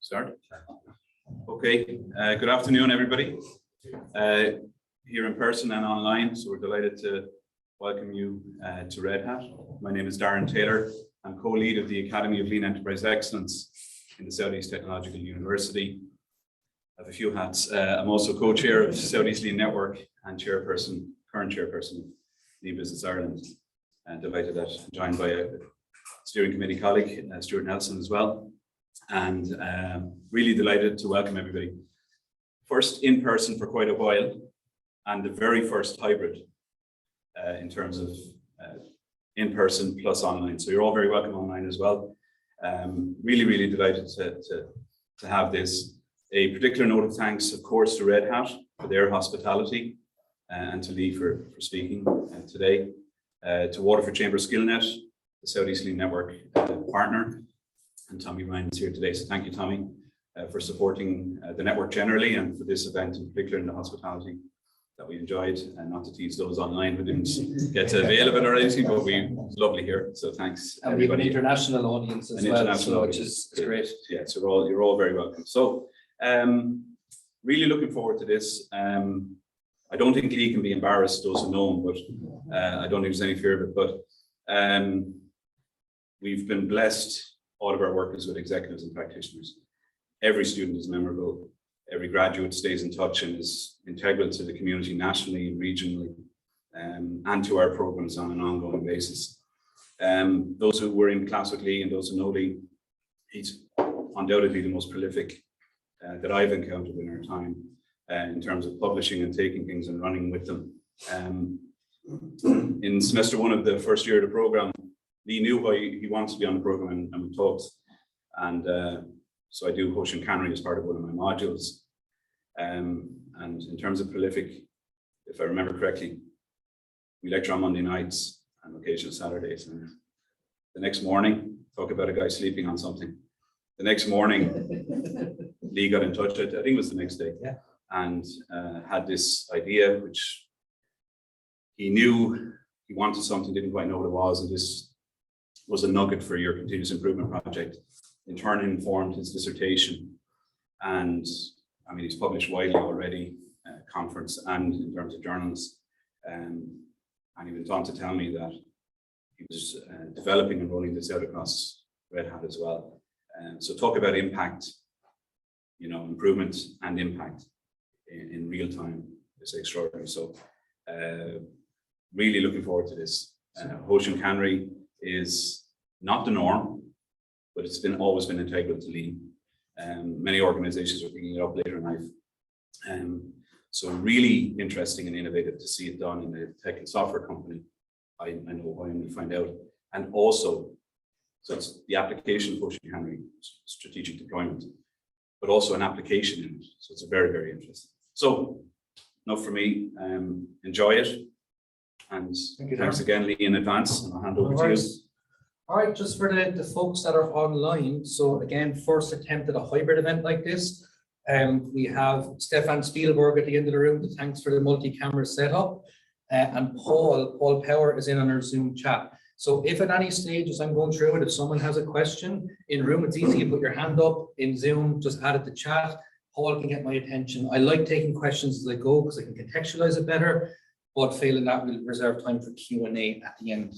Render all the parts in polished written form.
Start. Okay, good afternoon, everybody, here in person and online. So we're delighted to welcome you to Red Hat. My name is Darren Taylor. I'm co-lead of the Academy of Lean Enterprise Excellence in the Southeast Technological University. I have a few hats. I'm also co-chair of Southeast Lean Network and current chairperson of Lean Business Ireland. And delighted that I'm joined by a steering committee colleague, Stuart Nelson, as well. And really delighted to welcome everybody. First in person for quite a while, and the very first hybrid in terms of in person plus online. So you're all very welcome online as well. Really delighted to have this. A particular note of thanks, of course, to Red Hat for their hospitality and to Leigh for speaking today. To Waterford Chamber Skillnet, the Southeast Lean Network partner, and Tommy Ryan is here today. So thank you, Tommy, for supporting the network generally and for this event in particular and the hospitality that we enjoyed. And not to tease those online who didn't get to avail of it or anything, but it was lovely here. So thanks. And we have an international audience as well, so which is great. Yeah, so you're all very welcome. So really looking forward to this. I don't think Leigh can be embarrassed, those who know him, but I don't think there's any fear of it. But we've been blessed, all of our workers, with executives and practitioners. Every student is memorable. Every graduate stays in touch and is integral to the community nationally and regionally, and to our programs on an ongoing basis. Those who were in class with Leigh and those who know Leigh, he's undoubtedly the most prolific that I've encountered in our time. In terms of publishing and taking things and running with them. In semester one of the first year of the program, Leigh knew why he wants to be on the program, and we talked. And so I do Hoshin Kanri as part of one of my modules. And in terms of prolific, if I remember correctly, we lecture on Monday nights and occasional Saturdays. And the next morning, talk about a guy sleeping on something. The next morning, Leigh got in touch, I think it was the next day. Yeah. And had this idea, which he knew he wanted something, didn't quite know what it was, and this was a nugget for your continuous improvement project. In turn, informed his dissertation, and I mean, he's published widely already, conference and in terms of journals, and he went on to tell me that he was developing and rolling this out across Red Hat as well. So talk about impact, improvement and impact in real time is extraordinary. So really looking forward to this. Hoshin Kanri is not the norm, but it's always been integral to Lean. Many organizations are picking it up later in life. So really interesting and innovative to see it done in a tech and software company. I know why, and we'll find out. And also, so it's the application of Hoshin Kanri, strategic deployment, but also an application in it. So it's very interesting. So, enough for me. Enjoy it, and thanks again, Leigh, in advance. And I'll hand over to you. All right, just for the folks that are online. So again, first attempt at a hybrid event like this. We have Stefan Spielberg at the end of the room. Thanks for the multi-camera setup. And Paul Power is in on our Zoom chat. So if at any stage as I'm going through it, if someone has a question in room, it's easy to put your hand up. In Zoom, just add it to chat. Paul can get my attention. I like taking questions as I go because I can contextualize it better, but failing that, we'll reserve time for Q&A at the end.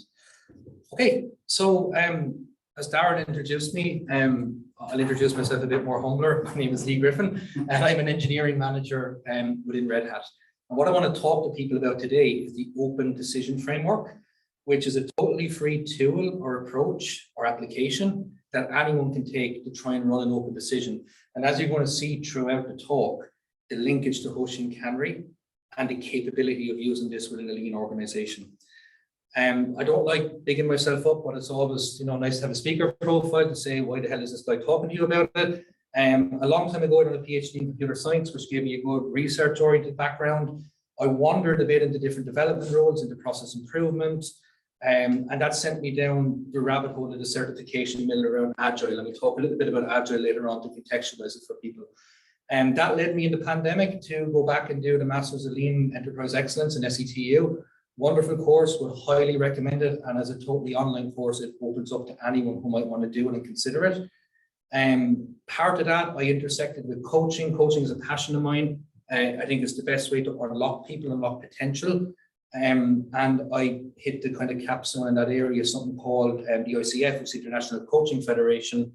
Okay, so as Darren introduced me, I'll introduce myself a bit more humbler. My name is Leigh Griffin, and I'm an engineering manager within Red Hat. And what I want to talk to people about today is the open decision framework, which is a totally free tool or approach or application that anyone can take to try and run an open decision. And as you're going to see throughout the talk, the linkage to Hoshin Kanri and the capability of using this within a lean organization. I don't like bigging myself up, but it's always nice to have a speaker profile to say, why the hell is this guy talking to you about it? A long time ago, I did a PhD in computer science, which gave me a good research-oriented background. I wandered a bit into different development roles, into process improvement, and that sent me down the rabbit hole of the certification mill around Agile. And we'll talk a little bit about Agile later on to contextualize it for people. And that led me in the pandemic to go back and do the Masters of Lean Enterprise Excellence in SETU. Wonderful course, would highly recommend it. And as a totally online course, it opens up to anyone who might want to do it and consider it. Part of that, I intersected with coaching. Coaching is a passion of mine. I think it's the best way to unlock people, unlock potential. And I hit the kind of capstone in that area, something called the ICF, which is the International Coaching Federation.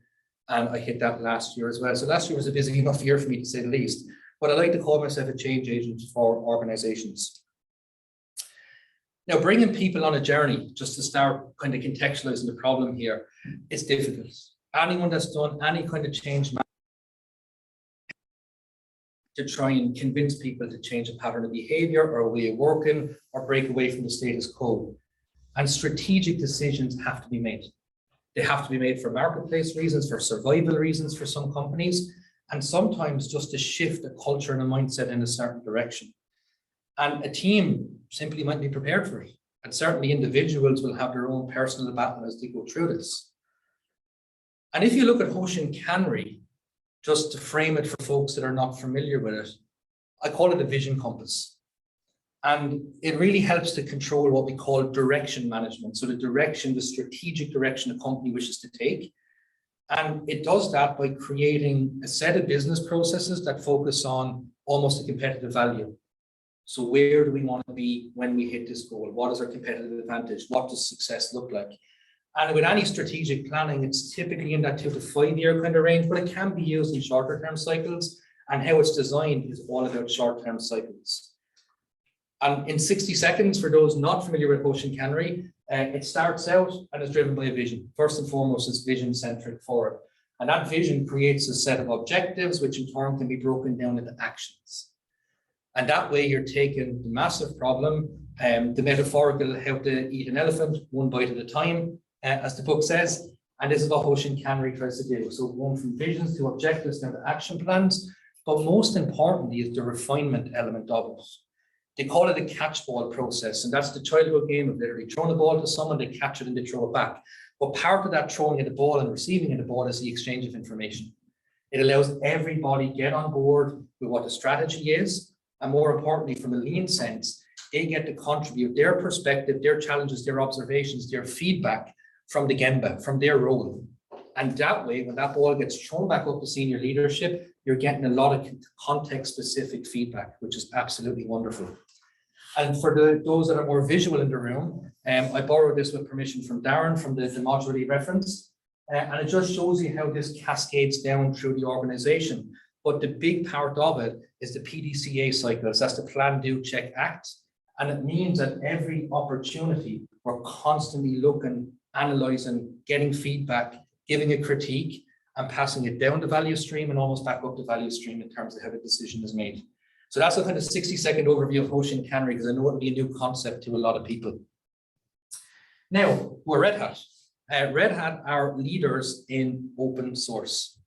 And I hit that last year as well. So last year was a busy enough year for me, to say the least. But I like to call myself a change agent for organizations. Now, bringing people on a journey, just to start kind of contextualizing the problem here, it's difficult. Anyone that's done any kind of change to try and convince people to change a pattern of behavior or a way of working or break away from the status quo. And strategic decisions have to be made. They have to be made for marketplace reasons, for survival reasons for some companies, and sometimes just to shift a culture and a mindset in a certain direction. And a team simply might be prepared for it. And certainly individuals will have their own personal battle as they go through this. And if you look at Hoshin Kanri, just to frame it for folks that are not familiar with it, I call it a vision compass. And it really helps to control what we call direction management. So the direction, the strategic direction a company wishes to take. And it does that by creating a set of business processes that focus on almost a competitive value. So where do we want to be when we hit this goal? What is our competitive advantage? What does success look like? And with any strategic planning, it's typically in that 2 to 5 year kind of range, but it can be used in shorter term cycles. And how it's designed is all about short term cycles. And in 60 seconds, for those not familiar with Hoshin Kanri, it starts out and is driven by a vision. First and foremost, it's vision centric for it. And that vision creates a set of objectives, which in turn can be broken down into actions. And that way you're taking the massive problem, the metaphorical how to eat an elephant one bite at a time, as the book says. And this is what Hoshin Kanri tries to do. So going from visions to objectives down to action plans, but most importantly is the refinement element of it. They call it a catch ball process, and that's the childhood game of literally throwing a ball to someone, they catch it and they throw it back. But part of that throwing of the ball and receiving of the ball is the exchange of information. It allows everybody to get on board with what the strategy is, and more importantly, from a lean sense, they get to contribute their perspective, their challenges, their observations, their feedback from the Gemba, from their role. And that way, when that ball gets thrown back up to senior leadership, you're getting a lot of context-specific feedback, which is absolutely wonderful. And for those that are more visual in the room, I borrowed this with permission from Darren from the module he referenced, and it just shows you how this cascades down through the organization. But the big part of it is the PDCA cycles. That's the plan, do, check, act. And it means that every opportunity, we're constantly looking, analyzing, getting feedback, giving a critique, and passing it down the value stream and almost back up the value stream in terms of how the decision is made. So that's a kind of 60-second overview of Hoshin Kanri, because I know it'll be a new concept to a lot of people. Now, we're Red Hat. Red Hat are leaders in open source.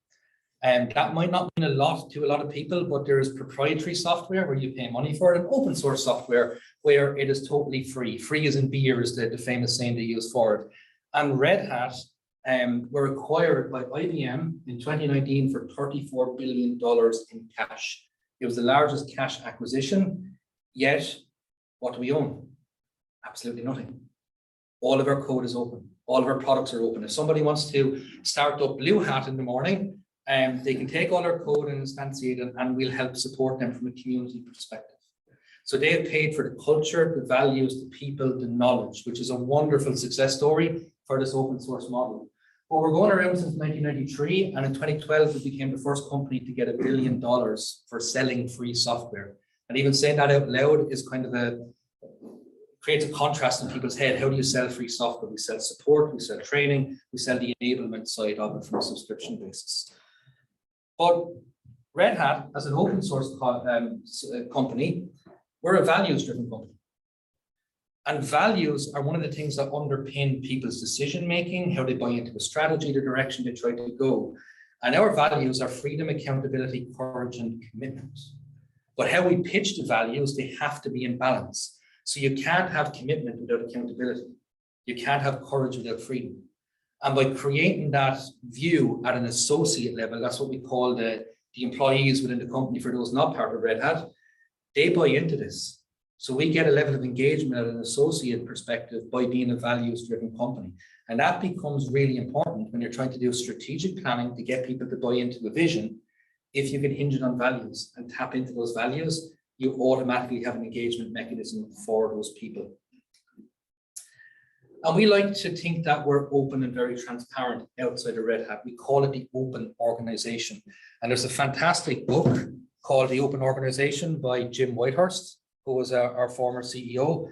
And that might not mean a lot to a lot of people, but there is proprietary software where you pay money for it, and open source software where it is totally free. Free as in beer is the famous saying they use for it. And Red Hat were acquired by IBM in 2019 for $34 billion in cash. It was the largest cash acquisition, yet what do we own? Absolutely nothing. All of our code is open. All of our products are open. If somebody wants to start up Blue Hat in the morning, they can take all our code and instantiate it, and we'll help support them from a community perspective. So they have paid for the culture, the values, the people, the knowledge, which is a wonderful success story for this open source model. But we're going around since 1993, and in 2012, we became the first company to get $1 billion for selling free software. And even saying that out loud is kind of creates a contrast in people's head. How do you sell free software? We sell support, we sell training, we sell the enablement side of it from a subscription basis. But Red Hat, as an open source company, we're a values-driven company. And values are one of the things that underpin people's decision-making, how they buy into a strategy, the direction they try to go. And our values are freedom, accountability, courage, and commitment. But how we pitch the values, they have to be in balance. So you can't have commitment without accountability. You can't have courage without freedom. And by creating that view at an associate level, that's what we call the employees within the company, for those not part of Red Hat, they buy into this. So we get a level of engagement at an associate perspective by being a values-driven company. And that becomes really important when you're trying to do strategic planning to get people to buy into a vision. If you can hinge it on values and tap into those values, you automatically have an engagement mechanism for those people. And we like to think that we're open and very transparent outside of Red Hat. We call it the open organization. And there's a fantastic book called The Open Organization by Jim Whitehurst, who was our former CEO,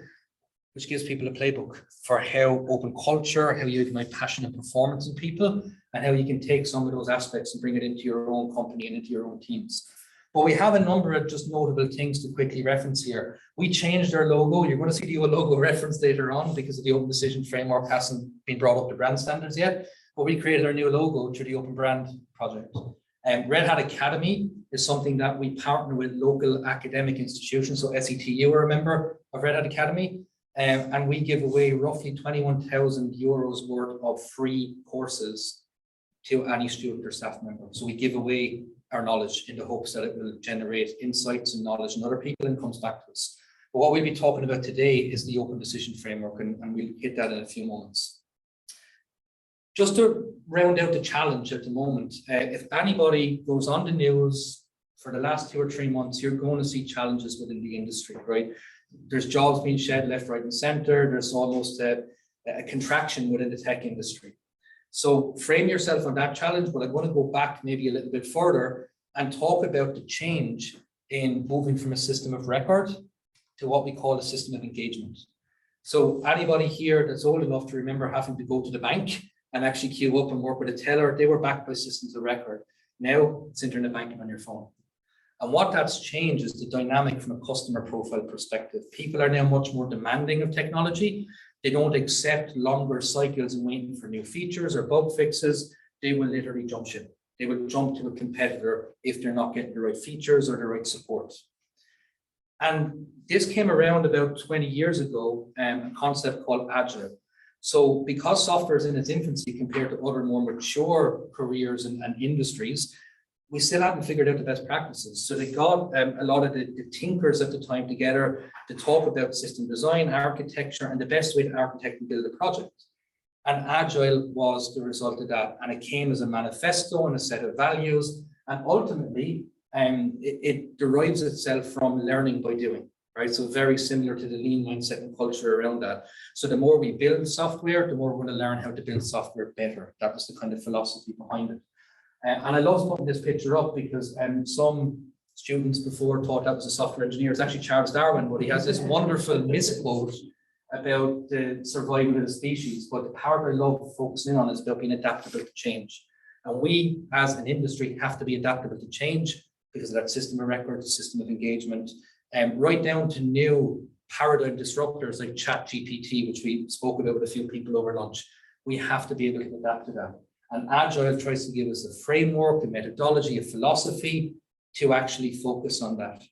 which gives people a playbook for how open culture, how you ignite passion and performance in people, and how you can take some of those aspects and bring it into your own company and into your own teams. But we have a number of just notable things to quickly reference here. We changed our logo. You're going to see the logo reference later on because of the open decision framework hasn't been brought up to brand standards yet. But we created our new logo through the Open Brand project. Red Hat Academy is something that we partner with local academic institutions. So SETU are a member of Red Hat Academy. And we give away roughly 21,000 euros worth of free courses to any student or staff member. So we give away our knowledge in the hopes that it will generate insights and knowledge in other people and comes back to us. But what we'll be talking about today is the open decision framework, and we'll hit that in a few moments. Just to round out the challenge at the moment, if anybody goes on the news for the last 2 or 3 months, you're going to see challenges within the industry, right? There's jobs being shed left, right, and center. There's almost a contraction within the tech industry. So frame yourself on that challenge, but I want to go back maybe a little bit further and talk about the change in moving from a system of record to what we call a system of engagement. So anybody here that's old enough to remember having to go to the bank and actually queue up and work with a teller, they were backed by systems of record. Now it's internet banking on your phone. And what that's changed is the dynamic from a customer profile perspective. People are now much more demanding of technology. They don't accept longer cycles and waiting for new features or bug fixes. They will literally jump ship. They will jump to a competitor if they're not getting the right features or the right support. And this came around about 20 years ago, a concept called Agile. So because software is in its infancy compared to other more mature careers and industries, we still haven't figured out the best practices. So they got a lot of the thinkers at the time together to talk about system design, architecture, and the best way to architect and build a project. And Agile was the result of that. And it came as a manifesto and a set of values. And ultimately, it derives itself from learning by doing, right? So very similar to the lean mindset and culture around that. So the more we build software, the more we're going to learn how to build software better. That was the kind of philosophy behind it. And I love putting this picture up because some students before thought that was a software engineer. It's actually Charles Darwin, but he has this wonderful misquote about the survival of the species. But the part I love focusing on is about being adaptable to change. And we, as an industry, have to be adaptable to change because of that system of record, system of engagement, right down to new paradigm disruptors like ChatGPT, which we spoke about with a few people over lunch. We have to be able to adapt to that. And Agile tries to give us a framework, a methodology, a philosophy to actually focus on that.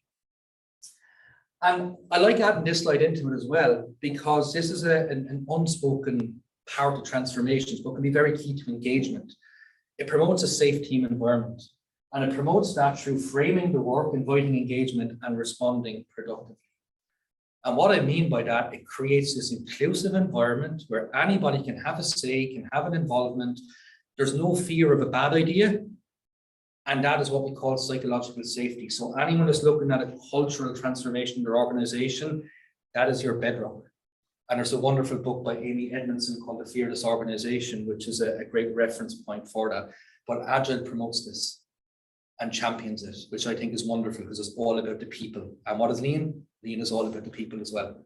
And I like adding this slide into it as well, because this is an unspoken part of transformations, but can be very key to engagement. It promotes a safe team environment, and it promotes that through framing the work, inviting engagement, and responding productively. And what I mean by that, it creates this inclusive environment where anybody can have a say, can have an involvement. There's no fear of a bad idea. And that is what we call psychological safety. So anyone that's looking at a cultural transformation in their organization, that is your bedrock. And there's a wonderful book by Amy Edmondson called The Fearless Organization, which is a great reference point for that. But Agile promotes this and champions it, which I think is wonderful because it's all about the people. And what is Lean? Lean is all about the people as well.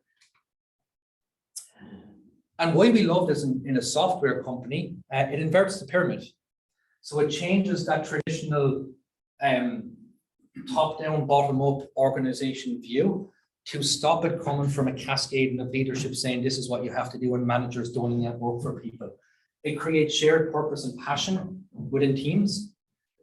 And why we love this in a software company, it inverts the pyramid. So it changes that traditional top-down, bottom-up organization view to stop it coming from a cascading of leadership saying this is what you have to do and managers doing that work for people. It creates shared purpose and passion within teams.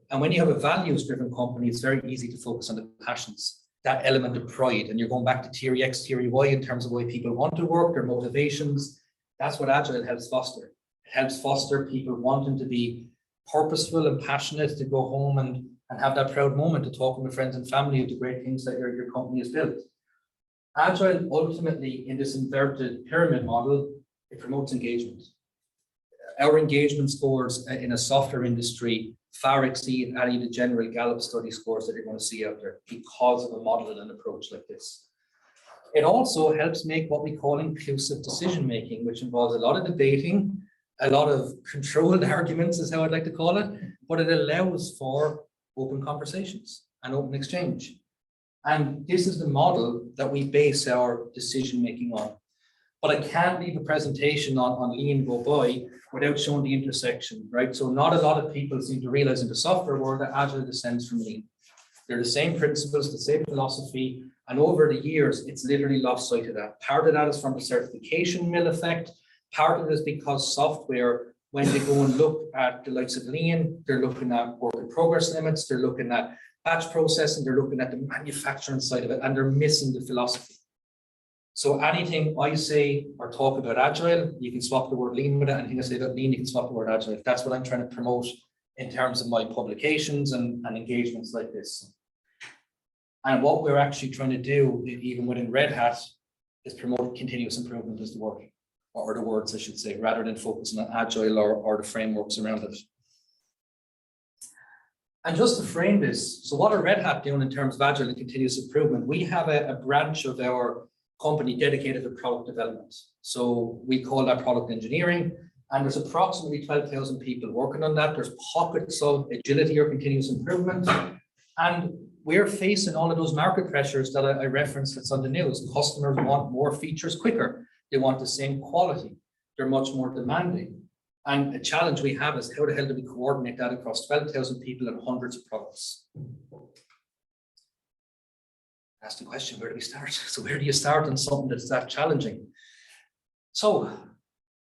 And when you have a values-driven company, it's very easy to focus on the passions, that element of pride. And you're going back to theory X, theory Y in terms of why people want to work, their motivations. That's what Agile helps foster. It helps foster people wanting to be purposeful and passionate to go home and have that proud moment to talk with friends and family of the great things that your company has built. Agile ultimately in this inverted pyramid model, it promotes engagement. Our engagement scores in a software industry far exceed any of the general Gallup study scores that you're going to see out there because of a model and an approach like this. It also helps make what we call inclusive decision making, which involves a lot of debating, a lot of controlled arguments is how I'd like to call it, but it allows for open conversations and open exchange. And this is the model that we base our decision making on. But I can't leave a presentation on Leigh go by without showing the intersection, right? So not a lot of people seem to realize in the software world that Agile descends from Leigh. They're the same principles, the same philosophy, and over the years, it's literally lost sight of that. Part of that is from the certification mill effect. Part of it is because software, when they go and look at the likes of Leigh, they're looking at work in progress limits, they're looking at batch processing, they're looking at the manufacturing side of it, and they're missing the philosophy. So anything I say or talk about Agile, you can swap the word Leigh with it. Anything I say about Leigh, you can swap the word Agile. That's what I'm trying to promote in terms of my publications and engagements like this. And what we're actually trying to do, even within Red Hat, is promote continuous improvement as the word, or the words I should say, rather than focusing on Agile or the frameworks around it. And just to frame this, so what are Red Hat doing in terms of Agile and continuous improvement? We have a branch of our company dedicated to product development. So we call that product engineering, and there's approximately 12,000 people working on that. There's pockets of agility or continuous improvement. And we're facing all of those market pressures that I referenced that's on the news. Customers want more features quicker. They want the same quality. They're much more demanding. And a challenge we have is how the hell do we coordinate that across 12,000 people and hundreds of products? Ask the question, where do we start? So where do you start on something that's that challenging? So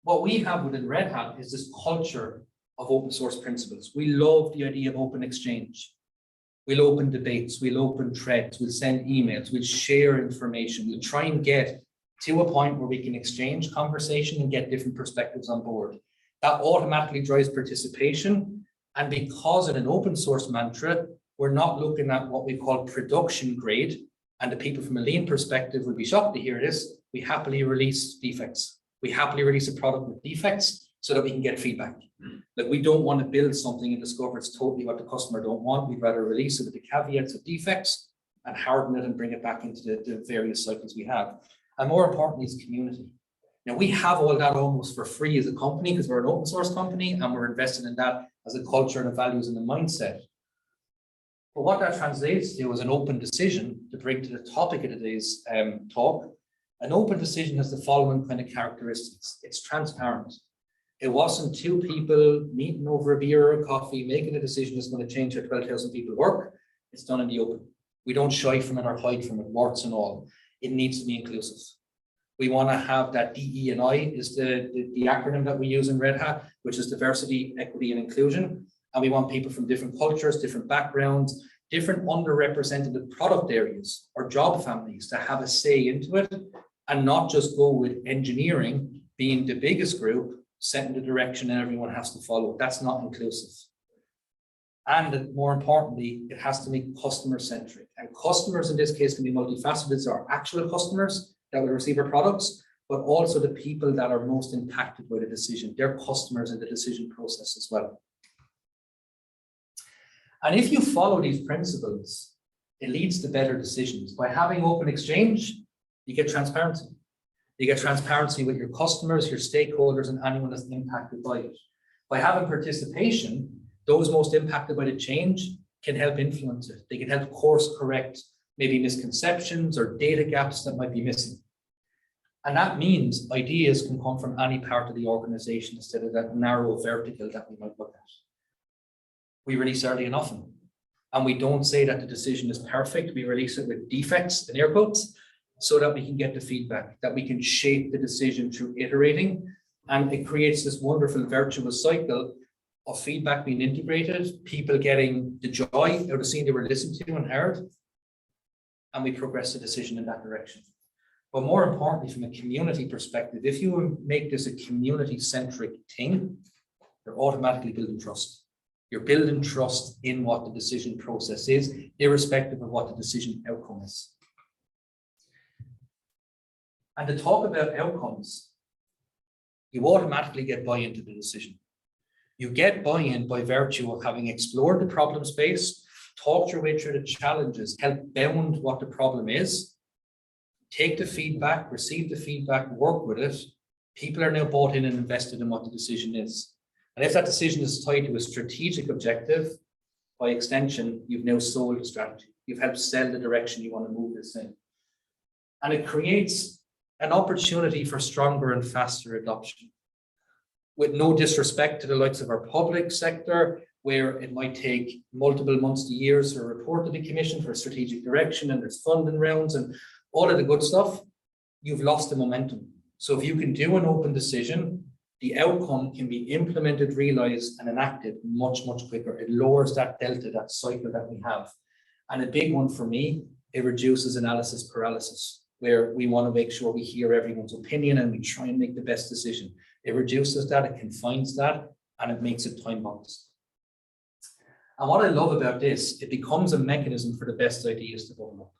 what we have within Red Hat is this culture of open source principles. We love the idea of open exchange. We'll open debates, we'll open threads, we'll send emails, we'll share information, we'll try and get to a point where we can exchange conversation and get different perspectives on board. That automatically drives participation. And because of an open source mantra, we're not looking at what we call production grade. And the people from a Lean perspective would be shocked to hear this. We happily release defects. We happily release a product with defects so that we can get feedback. Like, we don't want to build something and discover it's totally what the customer don't want. We'd rather release it with the caveats of defects and harden it and bring it back into the various cycles we have. And more importantly, is community. Now, we have all that almost for free as a company because we're an open source company and we're invested in that as a culture and the values and the mindset. But what that translates to is an open decision to bring to the topic of today's talk. An open decision has the following kind of characteristics. It's transparent. It wasn't two people meeting over a beer or a coffee, making a decision that's going to change how 12,000 people work. It's done in the open. We don't shy from it or hide from it, warts and all. It needs to be inclusive. We want to have that DE&I is the acronym that we use in Red Hat, which is diversity, equity, and inclusion. And we want people from different cultures, different backgrounds, different underrepresented product areas or job families to have a say into it and not just go with engineering being the biggest group, setting the direction and everyone has to follow. That's not inclusive. And more importantly, it has to be customer-centric. And customers in this case can be multifaceted. So our actual customers that will receive our products, but also the people that are most impacted by the decision. They're customers in the decision process as well. And if you follow these principles, it leads to better decisions. By having open exchange, you get transparency. You get transparency with your customers, your stakeholders, and anyone that's impacted by it. By having participation, those most impacted by the change can help influence it. They can help course correct maybe misconceptions or data gaps that might be missing. And that means ideas can come from any part of the organization instead of that narrow vertical that we might look at. We release early and often. And we don't say that the decision is perfect. We release it with defects in air quotes so that we can get the feedback, that we can shape the decision through iterating. And it creates this wonderful virtuous cycle of feedback being integrated, people getting the joy out of seeing they were listened to and heard, and we progress the decision in that direction. But more importantly, from a community perspective, if you make this a community-centric thing, you're automatically building trust. You're building trust in what the decision process is, irrespective of what the decision outcome is. And to talk about outcomes, you automatically get buy-in to the decision. You get buy-in by virtue of having explored the problem space, talked your way through the challenges, helped bound what the problem is, take the feedback, receive the feedback, work with it. People are now bought in and invested in what the decision is. And if that decision is tied to a strategic objective, by extension, you've now sold the strategy. You've helped sell the direction you want to move this in. And it creates an opportunity for stronger and faster adoption. With no disrespect to the likes of our public sector, where it might take multiple months to years for a report to be commissioned for strategic direction, and there's funding rounds and all of the good stuff, you've lost the momentum. So if you can do an open decision, the outcome can be implemented, realized, and enacted much, much quicker. It lowers that delta, that cycle that we have. And a big one for me, it reduces analysis paralysis, where we want to make sure we hear everyone's opinion and we try and make the best decision. It reduces that, it confines that, and it makes it time boxed. And what I love about this, it becomes a mechanism for the best ideas to bubble up.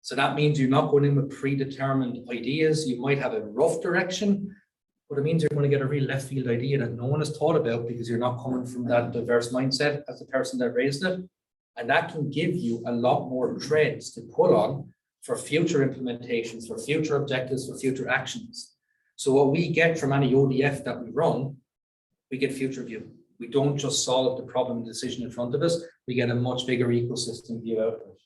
So that means you're not going in with predetermined ideas. You might have a rough direction, but it means you're going to get a real left field idea that no one has thought about because you're not coming from that diverse mindset as the person that raised it. And that can give you a lot more threads to pull on for future implementations, for future objectives, for future actions. So what we get from any ODF that we run, we get future view. We don't just solve the problem and decision in front of us, we get a much bigger ecosystem view out of it.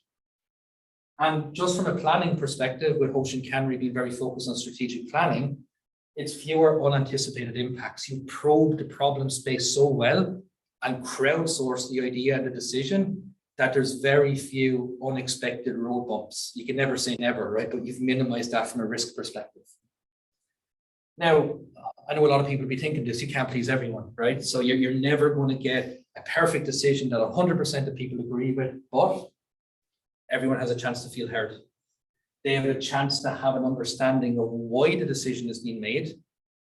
And just from a planning perspective, with Hoshin Kanri being very focused on strategic planning, it's fewer unanticipated impacts. You probe the problem space so well and crowdsource the idea and the decision that there's very few unexpected road bumps. You can never say never, right? But you've minimized that from a risk perspective. Now, I know a lot of people will be thinking this, you can't please everyone, right? So you're never going to get a perfect decision that 100% of people agree with, but everyone has a chance to feel heard. They have a chance to have an understanding of why the decision is being made.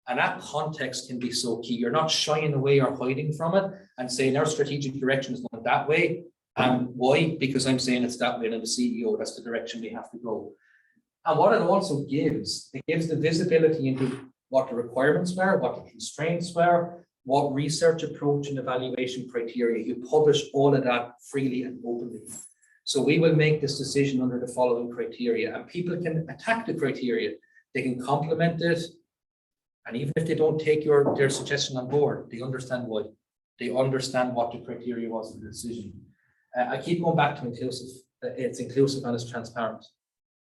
And that context can be so key. You're not shying away or hiding from it and saying our strategic direction is going that way. And why? Because I'm saying it's that way, and I'm the CEO, that's the direction we have to go. And what it also gives, it gives the visibility into what the requirements were, what the constraints were, what research approach and evaluation criteria. You publish all of that freely and openly. So we will make this decision under the following criteria, and people can attack the criteria. They can complement it. And even if they don't take their suggestion on board, they understand why. They understand what the criteria was in the decision. I keep going back to inclusive. It's inclusive and it's transparent.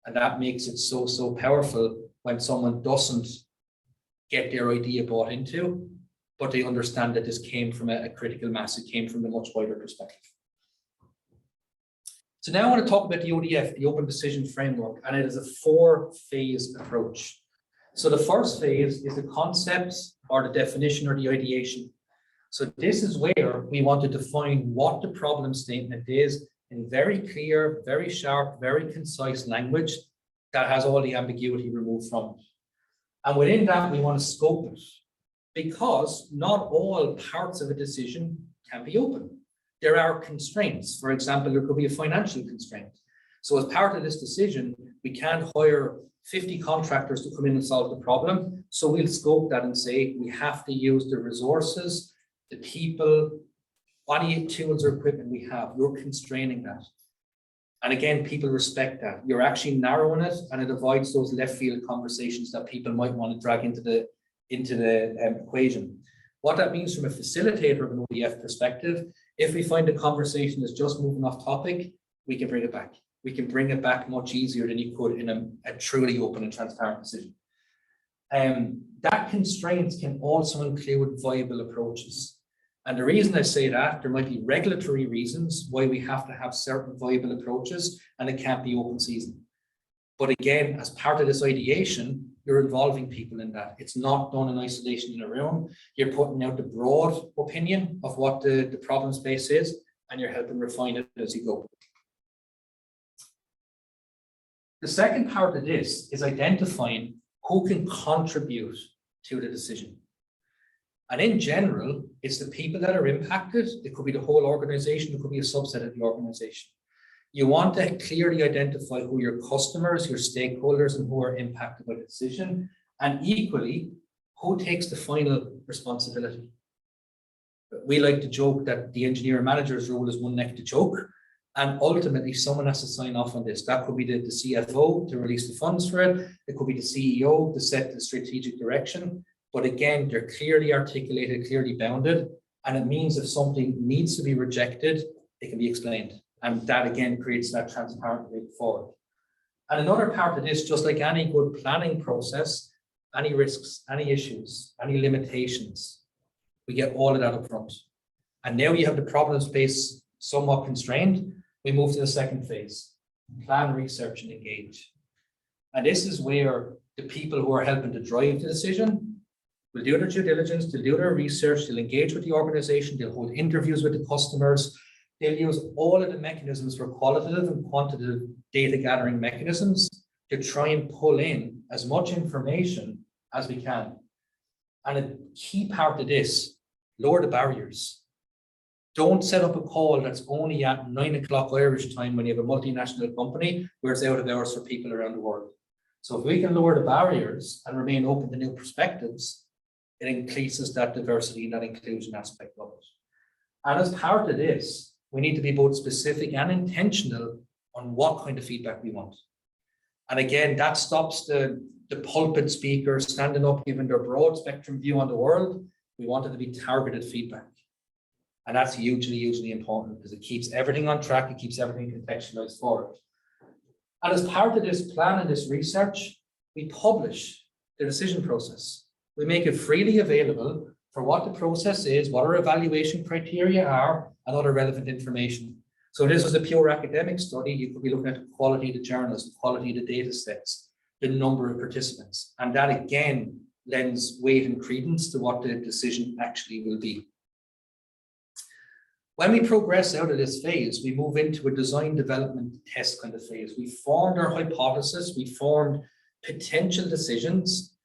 And that makes it so, so powerful when someone doesn't get their idea bought into, but they understand that this came from a critical mass. It came from a much wider perspective. So now I want to talk about the ODF, the Open Decision Framework, and it is a 4-phase approach. So the first phase is the concepts or the definition or the ideation. So this is where we want to define what the problem statement is in very clear, very sharp, very concise language that has all the ambiguity removed from it. And within that, we want to scope it, because not all parts of a decision can be open. There are constraints. For example, there could be a financial constraint. So as part of this decision, we can't hire 50 contractors to come in and solve the problem. So we'll scope that and say, we have to use the resources, the people, any tools or equipment we have. You're constraining that. And again, people respect that. You're actually narrowing it, and it avoids those left field conversations that people might want to drag into the equation. What that means from a facilitator of an ODF perspective, if we find a conversation is just moving off topic, we can bring it back. We can bring it back much easier than you could in a truly open and transparent decision. That constraints can also include viable approaches. And the reason I say that, there might be regulatory reasons why we have to have certain viable approaches, and it can't be open season. But again, as part of this ideation, you're involving people in that. It's not done in isolation in a room. You're putting out the broad opinion of what the problem space is, and you're helping refine it as you go. The second part of this is identifying who can contribute to the decision. And in general, it's the people that are impacted. It could be the whole organization. It could be a subset of the organization. You want to clearly identify who your customers, your stakeholders, and who are impacted by the decision, and equally, who takes the final responsibility. We like to joke that the engineer manager's role is one neck to choke, and ultimately someone has to sign off on this. That could be the CFO to release the funds for it. It could be the CEO to set the strategic direction. But again, they're clearly articulated, clearly bounded, and it means if something needs to be rejected, it can be explained. And that again creates that transparent way forward. And another part of this, just like any good planning process, any risks, any issues, any limitations, we get all of that up front. And now you have the problem space somewhat constrained. We move to the second phase, plan, research, and engage. And this is where the people who are helping to drive the decision will do their due diligence, they'll do their research, they'll engage with the organization, they'll hold interviews with the customers, they'll use all of the mechanisms for qualitative and quantitative data gathering mechanisms to try and pull in as much information as we can. And a key part of this, lower the barriers. Don't set up a call that's only at 9 o'clock Irish time when you have a multinational company where it's out of hours for people around the world. So if we can lower the barriers and remain open to new perspectives, it increases that diversity and that inclusion aspect of it. And as part of this, we need to be both specific and intentional on what kind of feedback we want. And again, that stops the pulpit speaker standing up, giving their broad spectrum view on the world. We want it to be targeted feedback. And that's hugely important because it keeps everything on track, it keeps everything contextualized forward. And as part of this plan and this research, we publish the decision process. We make it freely available for what the process is, what our evaluation criteria are, and other relevant information. So if this was a pure academic study, you could be looking at the quality of the journals, the quality of the data sets, the number of participants. And that again lends weight and credence to what the decision actually will be. When we progress out of this phase, we move into a design, development, test kind of phase. We formed our hypothesis, we formed potential decisions.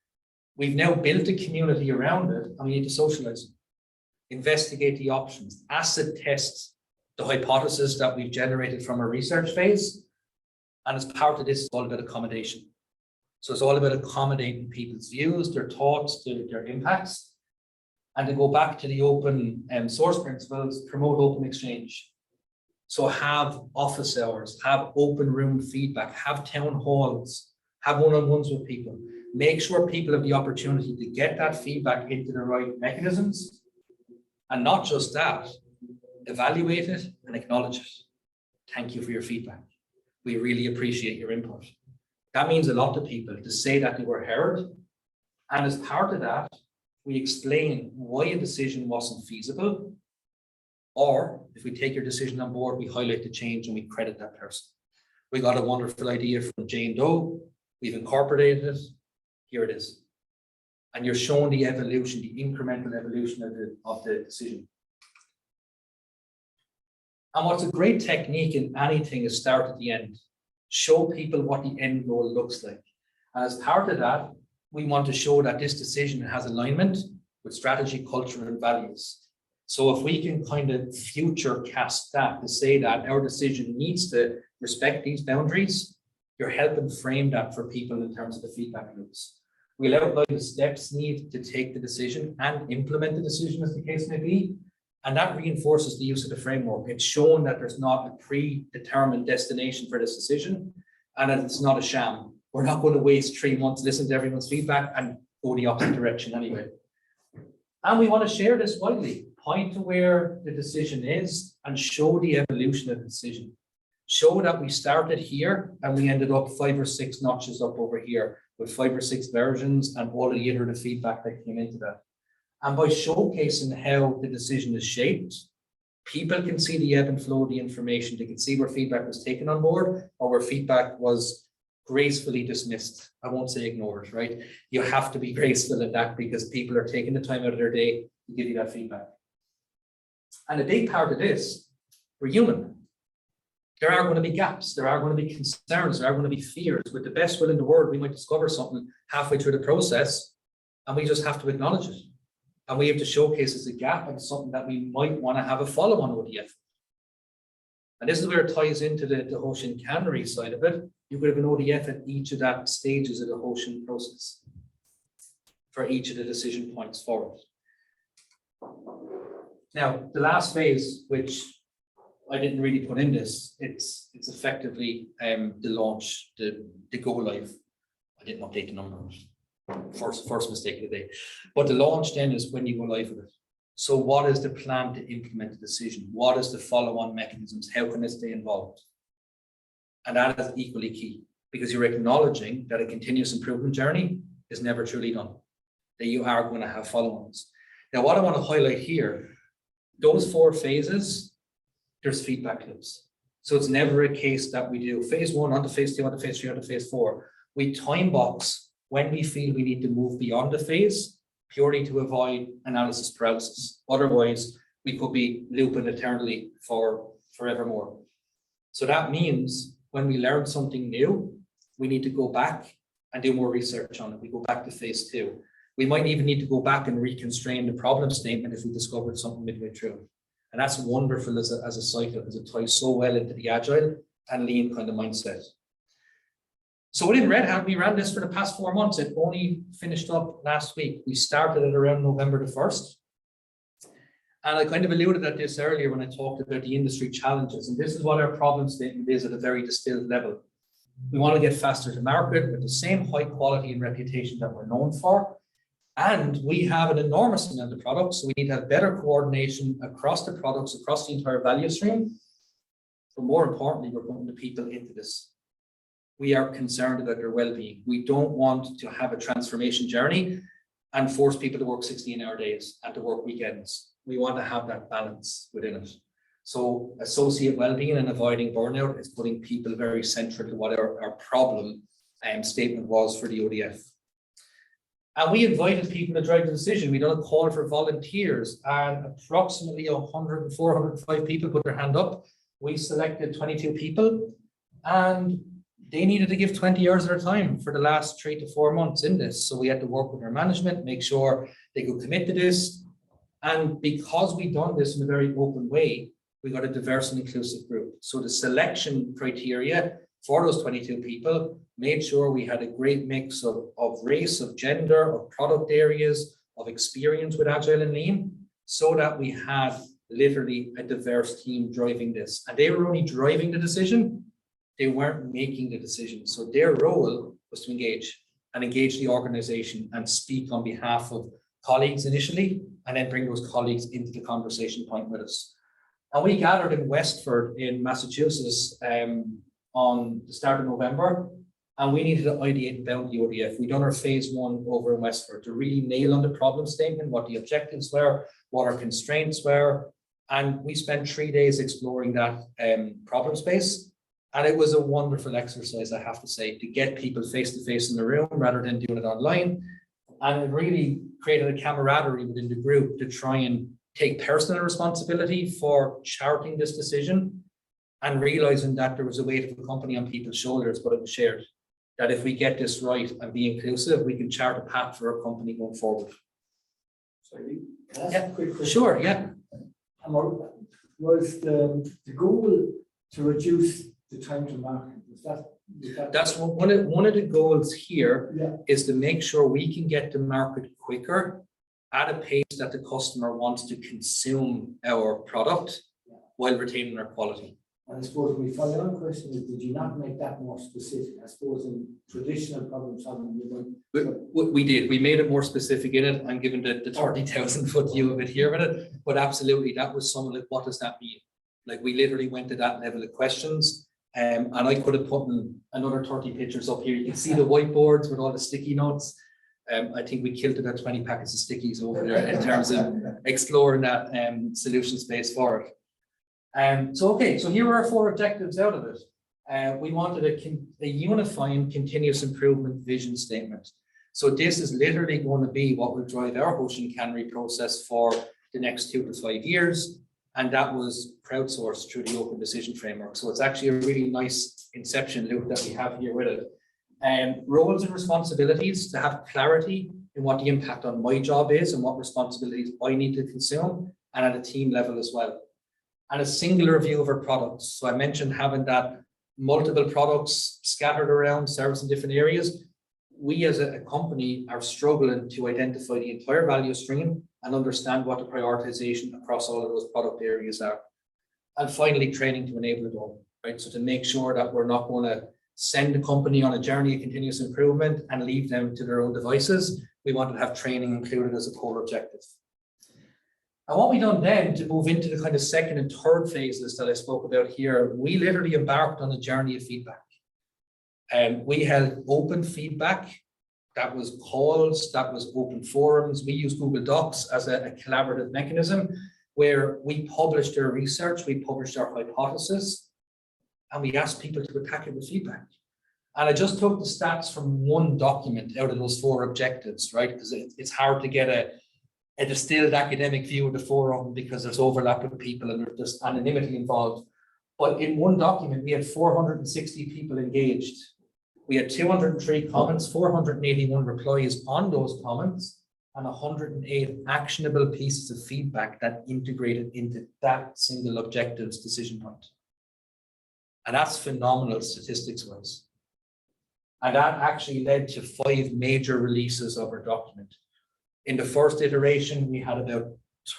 We've now built a community around it, and we need to socialize it, investigate the options, acid test the hypothesis that we've generated from a research phase. And as part of this, it's all about accommodation. So it's all about accommodating people's views, their thoughts, their impacts. And to go back to the open source principles, promote open exchange. So have office hours, have open room feedback, have town halls, have one-on-ones with people. Make sure people have the opportunity to get that feedback into the right mechanisms. And not just that, evaluate it and acknowledge it. Thank you for your feedback. We really appreciate your input. That means a lot to people to say that they were heard. And as part of that, we explain why a decision wasn't feasible, or if we take your decision on board, we highlight the change and we credit that person. We got a wonderful idea from Jane Doe, we've incorporated it, here it is. And you're showing the evolution, the incremental evolution of the decision. And what's a great technique in anything is start at the end. Show people what the end goal looks like. And as part of that, we want to show that this decision has alignment with strategy, culture, and values. So if we can kind of future cast that to say that our decision needs to respect these boundaries, you're helping frame that for people in terms of the feedback loops. We'll outline the steps needed to take the decision and implement the decision as the case may be. And that reinforces the use of the framework. It's shown that there's not a predetermined destination for this decision and that it's not a sham. We're not going to waste 3 months listening to everyone's feedback and go the opposite direction anyway. And we want to share this widely, point to where the decision is and show the evolution of the decision. Show that we started here and we ended up 5 or 6 notches up over here with 5 or 6 versions and all of the iterative feedback that came into that. And by showcasing how the decision is shaped, people can see the ebb and flow of the information. They can see where feedback was taken on board or where feedback was gracefully dismissed. I won't say ignored, right? You have to be graceful in that because people are taking the time out of their day to give you that feedback. And a big part of this, we're human. There are going to be gaps. There are going to be concerns. There are going to be fears. With the best will in the world, we might discover something halfway through the process and we just have to acknowledge it. And we have to showcase as a gap and something that we might want to have a follow-on ODF. And this is where it ties into the Hoshin Kanri side of it. You could have an ODF at each of that stages of the Hoshin process for each of the decision points forward. Now, the last phase, which I didn't really put in this, it's effectively the launch, the go live. I didn't update the number. First mistake of the day. But the launch then is when you go live with it. So what is the plan to implement the decision? What is the follow-on mechanisms? How can it stay involved? And that is equally key because you're acknowledging that a continuous improvement journey is never truly done, that you are going to have follow-ons. Now, what I want to highlight here, those 4 phases, there's feedback loops. So it's never a case that we do phase 1 onto phase 2, onto phase 3, onto phase 4. We time box when we feel we need to move beyond the phase purely to avoid analysis paralysis. Otherwise, we could be looping eternally for forevermore. So that means when we learn something new, we need to go back and do more research on it. We go back to phase 2. We might even need to go back and reconstrain the problem statement if we discovered something midway through. And that's wonderful as a cycle because it ties so well into the agile and lean kind of mindset. So within Red Hat, we ran this for the past 4 months. It only finished up last week. We started it around November the 1st. And I kind of alluded at this earlier when I talked about the industry challenges. And this is what our problem statement is at a very distilled level. We want to get faster to market with the same high quality and reputation that we're known for. And we have an enormous amount of products. So we need to have better coordination across the products, across the entire value stream. But more importantly, we're putting the people into this. We are concerned about their well-being. We don't want to have a transformation journey and force people to work 16-hour days and to work weekends. We want to have that balance within it. So associate well-being and avoiding burnout is putting people very central to what our problem statement was for the ODF. And we invited people to drive the decision. We done a call for volunteers and approximately 104, 105 people put their hand up. We selected 22 people and they needed to give 20 hours of their time for the last 3 to 4 months in this. So we had to work with our management, make sure they could commit to this. And because we done this in a very open way, we got a diverse and inclusive group. So the selection criteria for those 22 people made sure we had a great mix of race, of gender, of product areas, of experience with Agile and Lean, so that we had literally a diverse team driving this. And they were only driving the decision. They weren't making the decision. So their role was to engage the organization and speak on behalf of colleagues initially, and then bring those colleagues into the conversation point with us. And we gathered in Westford in Massachusetts on the start of November, and we needed to ideate about the ODF. We done our phase 1 over in Westford to really nail on the problem statement, what the objectives were, what our constraints were. And we spent 3 days exploring that problem space. And it was a wonderful exercise, I have to say, to get people face to face in the room rather than doing it online. And it really created a camaraderie within the group to try and take personal responsibility for charting this decision and realizing that there was a weight of the company on people's shoulders, but it was shared. That if we get this right and be inclusive, we can chart a path for our company going forward. Sorry, can I ask Yeah, a quick question? sure, yeah. Was the goal to reduce the time to market? Was that That's one of the goals here yeah. is to make sure we can get to market quicker at a pace that the customer wants to consume our product while retaining our quality. And I suppose my follow-on question is, did you not make that more specific? I suppose in traditional problem solving, We did. We made it more specific in it. I'm giving the 30,000 foot view of it here with it, but absolutely that was some like, what does that mean? Like we literally went to that level of questions. And I could have put in another 30 pictures up here. You can see the whiteboards with all the sticky notes. I think we killed about 20 packets of stickies over there in terms of exploring that solution space for it. So here are our 4 objectives out of it. We wanted a unifying continuous improvement vision statement. So this is literally going to be what will drive our Hoshin Kanri process for the next 2 to 5 years. And that was crowdsourced through the open decision framework. So it's actually a really nice inception loop that we have here with it. Roles and responsibilities to have clarity in what the impact on my job is and what responsibilities I need to consume, and at a team level as well. and a singular view of our products. So I mentioned having that multiple products scattered around, service in different areas. We as a company are struggling to identify the entire value stream and understand what the prioritization across all of those product areas are. And finally, training to enable it all, right? So to make sure that we're not going to send the company on a journey of continuous improvement and leave them to their own devices. We want to have training included as a core objective. And what we done then to move into the kind of second and third phases that I spoke about here, we literally embarked on a journey of feedback. And we held open feedback. That was calls, that was open forums. We used Google Docs as a collaborative mechanism where we published our research, we published our hypothesis, and we asked people to attack it with feedback. And I just took the stats from one document out of those 4 objectives, right? Because it's hard to get a distilled academic view of the forum because there's overlap with people and there's just anonymity involved. But in one document, we had 460 people engaged. We had 203 comments, 481 replies on those comments, and 108 actionable pieces of feedback that integrated into that single objective's decision point. And that's phenomenal statistics-wise. And that actually led to 5 major releases of our document. In the first iteration, we had about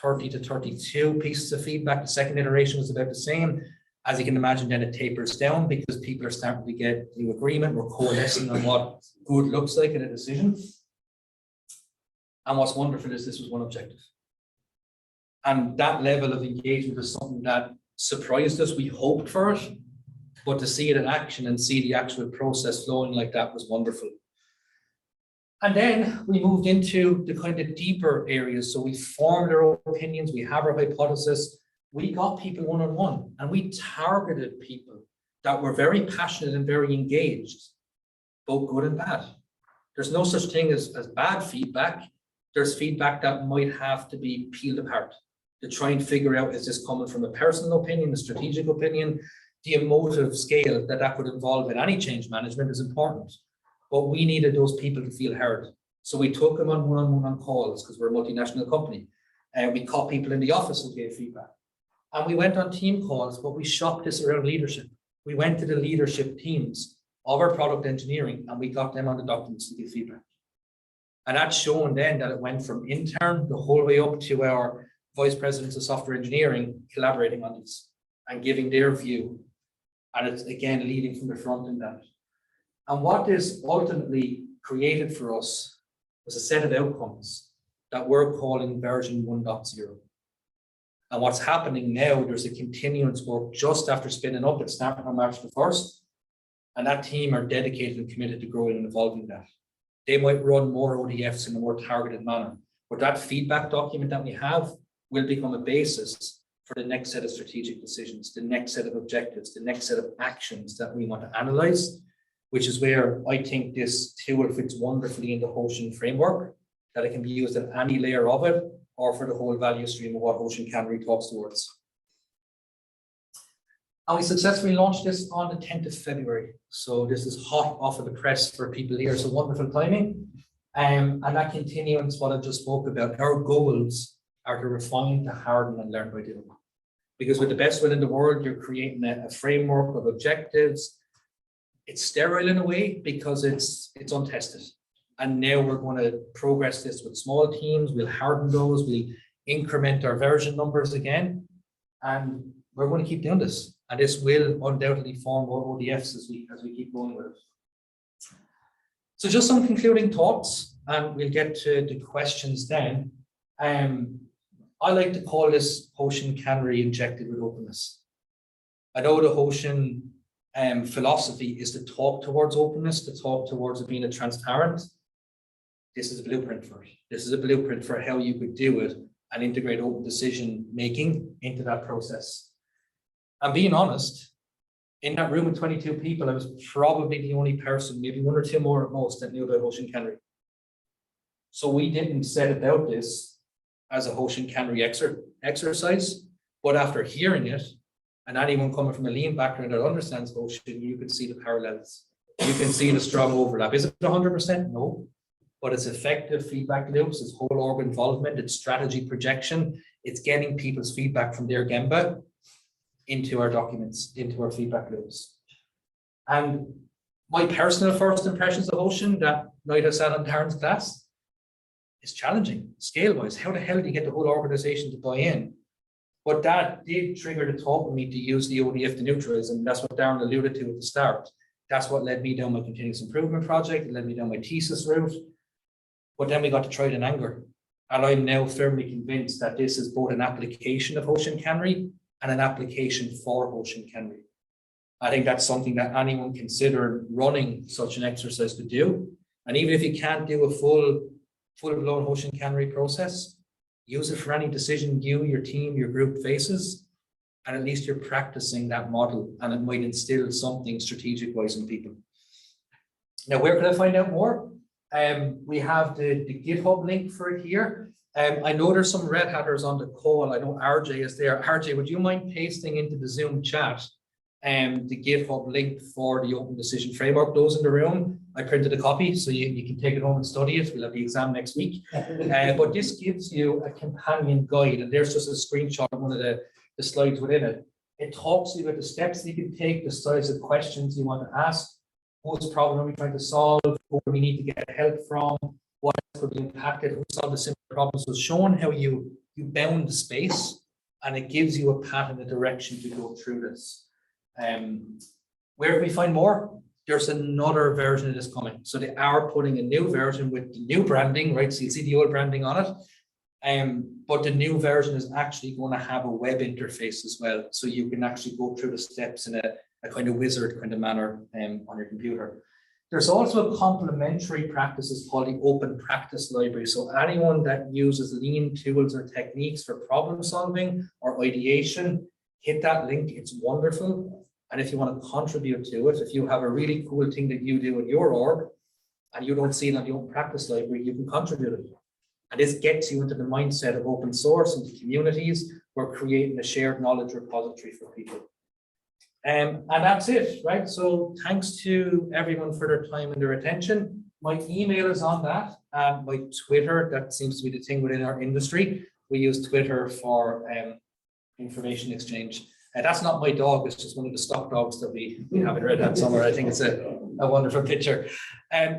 30 to 32 pieces of feedback. The second iteration was about the same. As you can imagine, then it tapers down because people are starting to get new agreement. We're coalescing on what good looks like in a decision. And what's wonderful is this was one objective. And that level of engagement is something that surprised us. We hoped for it, but to see it in action and see the actual process flowing like that was wonderful. And then we moved into the kind of deeper areas. So we formed our own opinions, we have our hypothesis, we got people one-on-one, and we targeted people that were very passionate and very engaged, both good and bad. There's no such thing as bad feedback. There's feedback that might have to be peeled apart to try and figure out, is this coming from a personal opinion, a strategic opinion? The emotive scale that could involve in any change management is important. But we needed those people to feel heard. So we took them on one-on-one calls because we're a multinational company. And we caught people in the office who gave feedback. And we went on team calls, but we shopped this around leadership. We went to the leadership teams of our product engineering and we got them on the documents to give feedback. And that's shown then that it went from intern the whole way up to our vice presidents of software engineering collaborating on this and giving their view. And it's again leading from the front in that. And what this ultimately created for us was a set of outcomes that we're calling version 1.0. And what's happening now, there's a continuance work just after spinning up. It's starting on March the 1st. And that team are dedicated and committed to growing and evolving that. They might run more ODFs in a more targeted manner. But that feedback document that we have will become a basis for the next set of strategic decisions, the next set of objectives, the next set of actions that we want to analyze, which is where I think this tool fits wonderfully in the Hoshin framework, that it can be used at any layer of it, or for the whole value stream of what Hoshin Kanri talks towards. And we successfully launched this on the 10th of February. So this is hot off of the press for people here, so wonderful timing. And that continuance, what I just spoke about, our goals are to refine, to harden, and learn by doing. Because with the best will in the world, you're creating a framework of objectives. It's sterile in a way because it's untested. And now we're going to progress this with small teams. We'll harden those. We'll increment our version numbers again. And we're going to keep doing this. And this will undoubtedly form more ODFs as we keep going with it. So just some concluding thoughts, and we'll get to the questions then. I like to call this Hoshin Kanri injected with openness. I know the Hoshin philosophy is to talk towards openness, to talk towards it being a transparent. This is a blueprint for it. This is a blueprint for how you could do it and integrate open decision making into that process. And being honest, in that room with 22 people, I was probably the only person, maybe one or two more at most, that knew about Hoshin Kanri. So we didn't set about this as a Hoshin Kanri exercise, but after hearing it, and anyone coming from a lean background that understands Hoshin, you can see the parallels. You can see the strong overlap. Is it 100%? No, but it's effective feedback loops, it's whole org involvement, it's strategy projection, it's getting people's feedback from their Gemba. into our documents, into our feedback loops. And my personal first impressions of Hoshin that night I sat on Darren's class, it's challenging, scale-wise. How the hell do you get the whole organization to buy in? But that did trigger the thought with me to use the ODF to neutralize, and that's what Darren alluded to at the start. That's what led me down my continuous improvement project, it led me down my thesis route. But then we got to try it in anger. And I'm now firmly convinced that this is both an application of Hoshin Kanri and an application for Hoshin Kanri. I think that's something that anyone considering running such an exercise could do. And even if you can't do a full-blown Hoshin Kanri process, use it for any decision you, your team, your group faces, and at least you're practicing that model, and it might instill something strategic-wise in people. Now, where can I find out more? We have the GitHub link for it here. I know there's some Red Hatters on the call. I know RJ is there. RJ, would you mind pasting into the Zoom chat the GitHub link for the Open Decision Framework? Those in the room, I printed a copy, so you can take it home and study it. We'll have the exam next week. But this gives you a companion guide, and there's just a screenshot of one of the slides within it. It talks to you about the steps you can take, the size of questions you want to ask, whose problem are we trying to solve, who we need to get help from, what could be impacted, who solved the simple problems. So showing how you bound the space, and it gives you a path and a direction to go through this. Where can we find more? There's another version of this coming. So they are putting a new version with the new branding, right? So you see the old branding on it. But the new version is actually going to have a web interface as well. So you can actually go through the steps in a kind of wizard kind of manner on your computer. There's also a complementary practice is called the Open Practice Library. So anyone that uses lean tools or techniques for problem solving or ideation, hit that link. It's wonderful. And if you want to contribute to it, if you have a really cool thing that you do in your org and you don't see it on the Open Practice Library, you can contribute it. And this gets you into the mindset of open source, into communities. We're creating a shared knowledge repository for people. And that's it, right? So thanks to everyone for their time and their attention. My email is on that, and my Twitter, that seems to be the thing within our industry. We use Twitter for information exchange. That's not my dog, it's just one of the stock dogs that we have in Red Hat somewhere. I think it's a wonderful picture.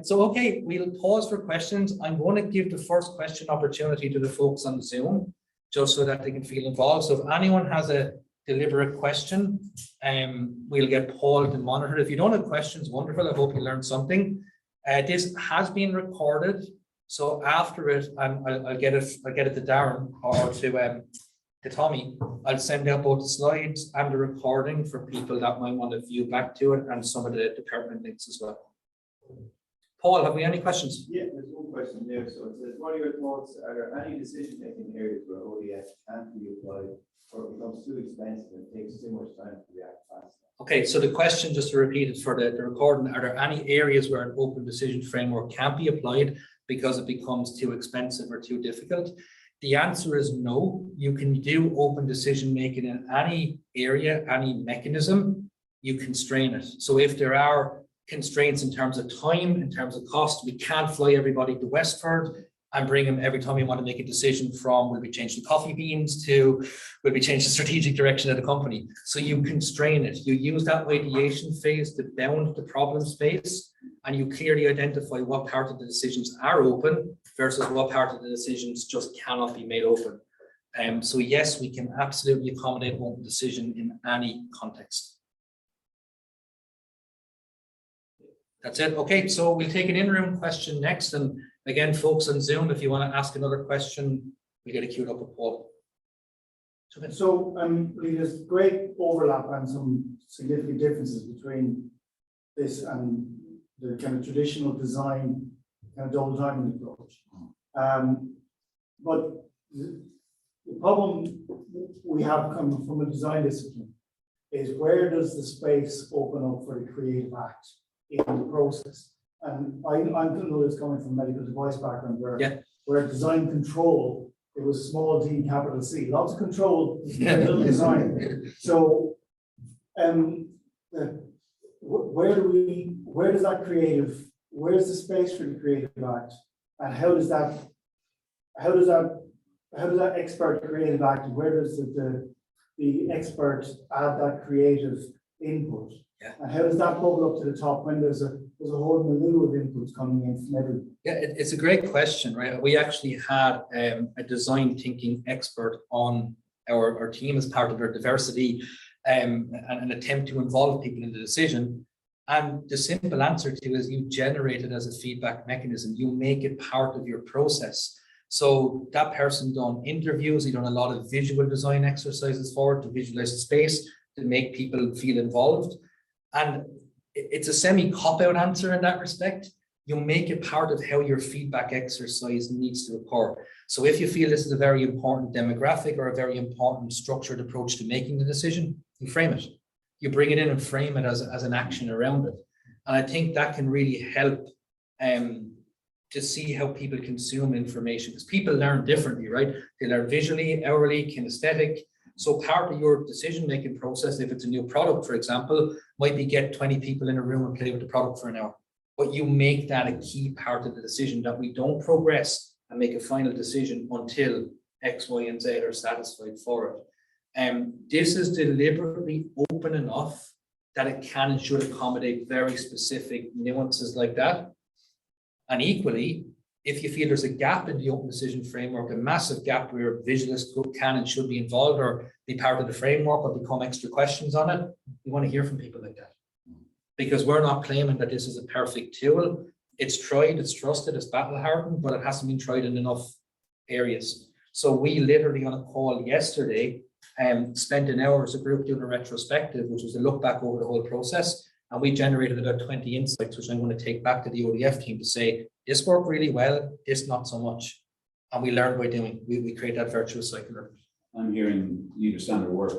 So, okay, we'll pause for questions. I'm going to give the first question opportunity to the folks on Zoom, just so that they can feel involved. So if anyone has a deliberate question, we'll get Paul to monitor. If you don't have questions, wonderful. I hope you learned something. This has been recorded. So after it, I'll get it to Darren or to Tommy. I'll send out both the slides and the recording for people that might want to view back to it, and some of the pertinent links as well. Paul, have we any questions? Yeah, there's one question there. So it says, what are your thoughts? Are there any decision-making areas where ODS can't be applied, or it becomes too expensive and takes too much time to react fast? Okay, so the question, just to repeat it for the recording, are there any areas where an open decision framework can't be applied because it becomes too expensive or too difficult? The answer is no. You can do open decision making in any area, any mechanism. You constrain it. So if there are constraints in terms of time, in terms of cost, we can't fly everybody to Waterford and bring them every time we want to make a decision from, will we change the coffee beans to, will we change the strategic direction of the company? So you constrain it. You use that ideation phase to bound the problem space, and you clearly identify what part of the decisions are open versus what part of the decisions just cannot be made open. So yes, we can absolutely accommodate open decision in any context. That's it. Okay, so we'll take an in-room question next. And again, folks on Zoom, if you want to ask another question, we get it queued up with Paul. So there's great overlap and some significant differences between this and the kind of traditional design kind of double diamond approach. But the problem we have coming from a design discipline is, where does the space open up for the creative act in the process? And I know this coming from a medical device background, where design control, it was small d, capital C, lots of control, little design. So where's the space for the creative act, and how does that expert creative act, where does the expert add that creative input? Yeah. And how does that bubble up to the top when there's a whole menu of inputs coming in from everyone? Yeah, it's a great question, right? We actually had a design thinking expert on our team as part of our diversity and an attempt to involve people in the decision. And the simple answer to is you generate it as a feedback mechanism. You make it part of your process. So that person done interviews, he done a lot of visual design exercises for it to visualize the space, to make people feel involved. And it's a semi-cop-out answer in that respect. You make it part of how your feedback exercise needs to occur. So if you feel this is a very important demographic or a very important structured approach to making the decision, you frame it. You bring it in and frame it as an action around it. And I think that can really help to see how people consume information, because people learn differently, right? They learn visually, aurally, kinesthetic. So part of your decision-making process, if it's a new product, for example, might be get 20 people in a room and play with the product for an hour. But you make that a key part of the decision, that we don't progress and make a final decision until X, Y, and Z are satisfied for it. This is deliberately open enough that it can and should accommodate very specific nuances like that. And equally, if you feel there's a gap in the open decision framework, a massive gap where visualists can and should be involved or be part of the framework or become extra questions on it, we want to hear from people like that. Because we're not claiming that this is a perfect tool. It's tried, it's trusted, it's battle hardened, but it hasn't been tried in enough areas. So we literally on a call yesterday spent an hour as a group doing a retrospective, which was a look back over the whole process. And we generated about 20 insights, which I'm going to take back to the ODF team to say, this worked really well, this not so much. And we learned by doing, we create that virtuous cycle. I'm hearing leader standard work,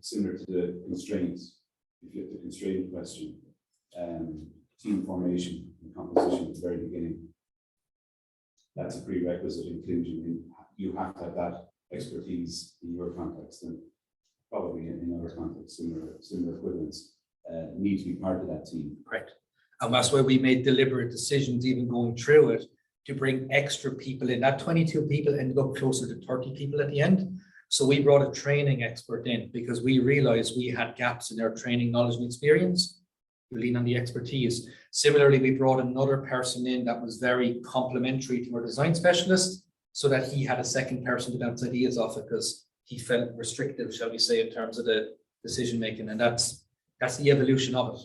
similar to the constraints. If you have the constraint question, team formation and composition at the very beginning, that's a prerequisite inclusion. You have to have that expertise in your context, and probably in other contexts, similar equivalents need to be part of that team. Correct. And that's why we made deliberate decisions, even going through it, to bring extra people in. That 22 people ended up closer to 30 people at the end. So we brought a training expert in because we realized we had gaps in our training, knowledge, and experience. We lean on the expertise. Similarly, we brought another person in that was very complementary to our design specialist, so that he had a second person to bounce ideas off it, because he felt restrictive, shall we say, in terms of the decision making. And that's the evolution of it.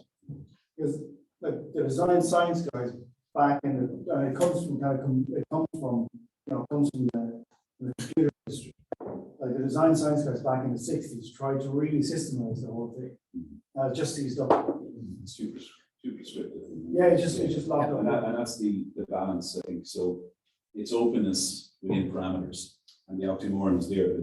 Because like the design science guys back in the, it comes from the computer industry. Like the design science guys back in the 60s tried to really systemize the whole thing. Just seized up. Super scripted. Yeah, it's just locked up. And that's the balance, I think. So it's openness within parameters, and the oxymoron is there.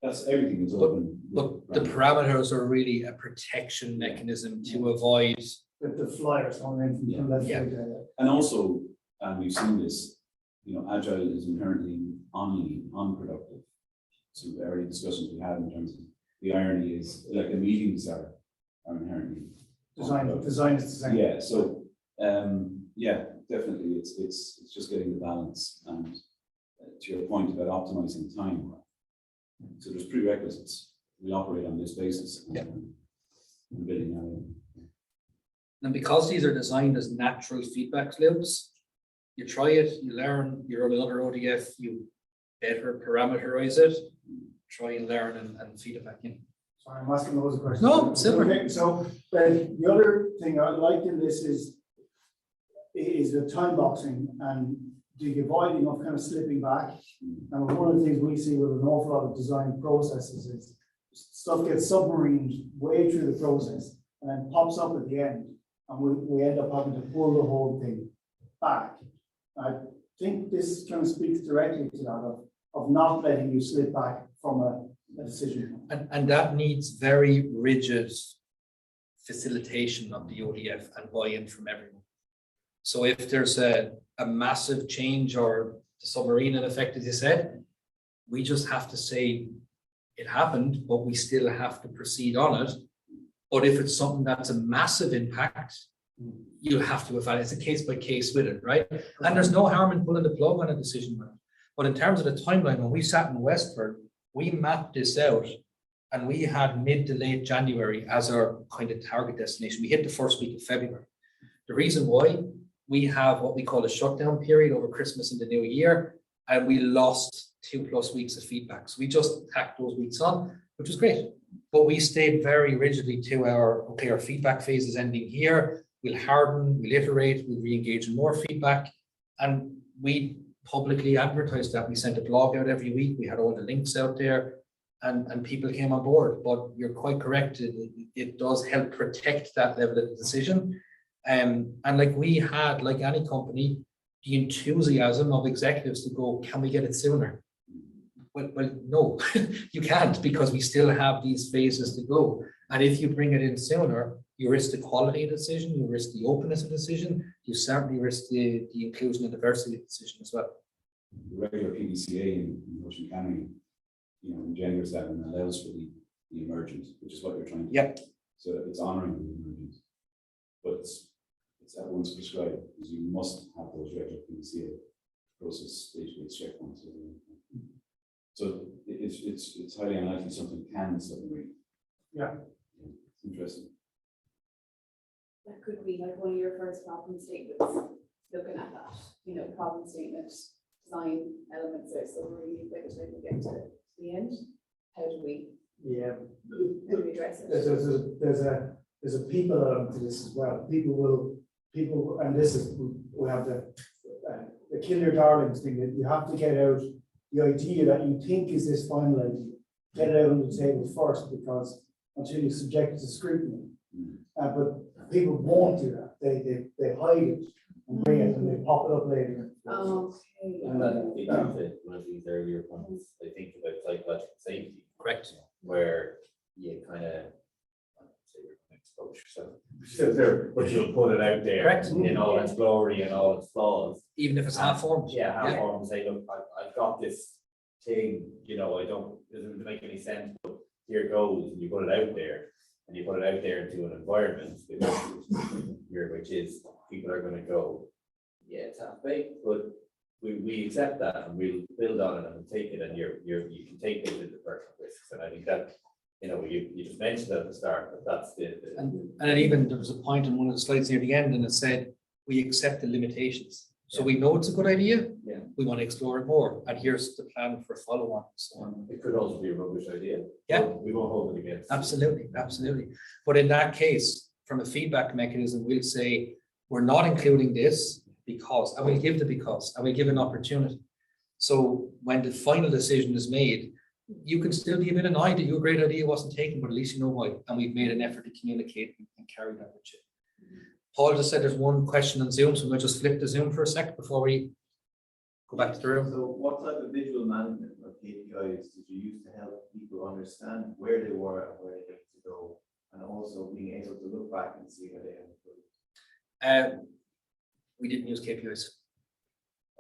That's everything is open. But the parameters are really a protection mechanism to avoid The flyers coming in from left. Yeah. And also, and we've seen this, agile is inherently unproductive. So the early discussions we had in terms of the irony is, like, the meetings are inherently Design is design. Yeah. So definitely, it's just getting the balance, and to your point about optimizing time. So there's prerequisites. We operate on this basis. Yeah. And building that in. And because these are designed as natural feedback loops, you try it, you learn, you run another ODF, you better parameterize it, try and learn and feed it back in. Sorry, I'm asking those questions. No, simple. Okay, so the other thing I liked in this is the time boxing and the avoiding of kind of slipping back. And one of the things we see with an awful lot of design processes is stuff gets submarined way through the process and then pops up at the end, and we end up having to pull the whole thing back. I think this kind of speaks directly to that of not letting you slip back from a decision. And that needs very rigid facilitation of the ODF and buy-in from everyone. So if there's a massive change or the submarine in effect, as you said, we just have to say it happened, but we still have to proceed on it. But if it's something that's a massive impact, you'll have to evaluate. It's a case by case with it, right? And there's no harm in pulling the plug on a decision. But in terms of the timeline, when we sat in Westford, We mapped this out and we had mid to late January as our kind of target destination. We hit the first week of February. The reason why, we have what we call a shutdown period over Christmas and the New Year, and we lost 2+ weeks of feedback. So we just tacked those weeks on, which was great. But we stayed very rigidly to our feedback phase is ending here. We'll harden, we'll iterate, we'll re-engage in more feedback. And we publicly advertised that. We sent a blog out every week. We had all the links out there and people came on board. But you're quite correct. It does help protect that level of decision. And like we had, like any company, the enthusiasm of executives to go, can we get it sooner? Well, no, you can't, because we still have these phases to go. And if you bring it in sooner, you risk the quality of the decision, you risk the openness of the decision, you certainly risk the inclusion and diversity of the decision as well. The regular PDCA in Hoshin Kanri, engenders that and allows for the emergent, which is what you're trying to do. Yep. So it's honouring the emergent, but it's at once prescribed, because you must have those regular PDCA process stage-based checkpoints. So it's highly unlikely something can suddenly. Yeah. It's interesting. That could be like one of your first problem statements, looking at that, problem statement, design elements are so really by the time we get to the end. How do we address it? There's a people element to this as well. People, and this is, we have the kill your darlings thing, that you have to get out the idea that you think is this final idea, get it out on the table first, because until you subject it to scrutiny. But people won't do that. They hide it and bring it and they pop it up later. Okay. And then we have to, one of these earlier points, I think about psychological safety, Correct. where you kind of expose yourself, but you'll put it out there. Correct. In all its glory and all its flaws. Even if it's half formed. Yeah, half formed, say, look, I've got this thing, it doesn't make any sense, but here goes, and you put it out there. And you put it out there into an environment which is people are going to go, yeah, it's half baked, but we accept that and we'll build on it and take it, and you can take it into personal risks. And I think that you just mentioned that at the start, but that's And then even there was a point in one of the slides near the end, and it said we accept the limitations. So we know it's a good idea. Yeah. We want to explore it more, and here's the plan for follow-on. So it could also be a rubbish idea. Yeah. We won't hold it against. absolutely. But in that case, from a feedback mechanism, we'll say we're not including this because, and we'll give the because, and we'll give an opportunity. So when the final decision is made, you can still be a bit annoyed that your great idea wasn't taken, but at least you know why, and we've made an effort to communicate and carry that with you. Paul just said there's one question on Zoom, so we'll just flip the Zoom for a sec before we go back to the room. So what type of visual management or KPIs did you use to help people understand where they were and where they need to go, and also being able to look back and see how they have improved? We didn't use KPIs.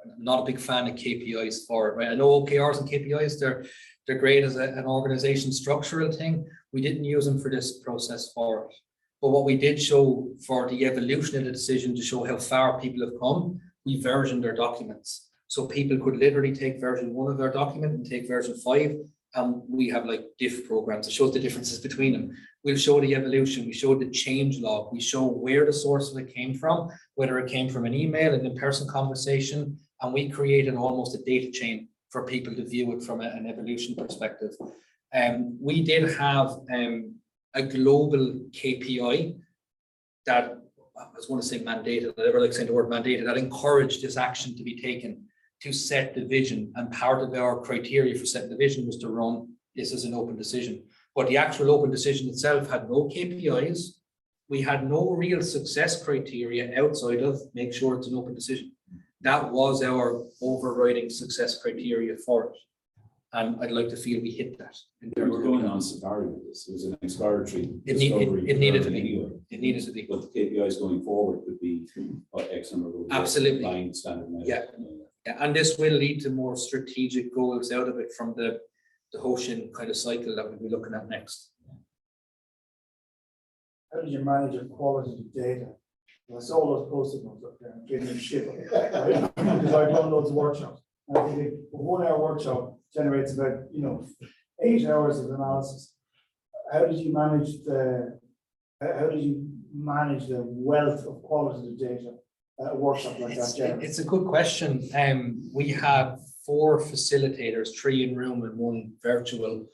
I'm not a big fan of KPIs for it, right? I know OKRs and KPIs, they're great as an organization structural thing. We didn't use them for this process for it. But what we did show for the evolution of the decision to show how far people have come, we versioned their documents. So people could literally take version 1 of their document and take version 5. And we have like diff programs that shows the differences between them. We'll show the evolution, we show the change log, we show where the source of it came from, whether it came from an email, an in-person conversation, and we created almost a data chain for people to view it from an evolution perspective. We did have a global KPI that, I was going to say mandated, I never like saying the word mandated, that encouraged this action to be taken to set the vision. And part of our criteria for setting the vision was to run this as an open decision. But the actual open decision itself had no KPIs. We had no real success criteria outside of make sure it's an open decision. That was our overriding success criteria for it. And I'd like to feel we hit that. We were going on safari with this. It was an exploratory It discovery. needed to be. Anyway. It needed to be. But the KPIs going forward would be X number of Absolutely. line standard measures. Yeah. Yeah, and this will lead to more strategic goals out of it from the Hoshin kind of cycle that we'll be looking at next. How did you manage your quality of data? I saw those post-it notes up there, giving them shit. Right? Because I've done loads of workshops. And I think a 1 hour workshop generates about, 8 hours of analysis. How did you manage the wealth of qualitative data at a workshop like that, Jeremy? It's a good question. We have 4 facilitators, 3 in room and 1 virtual,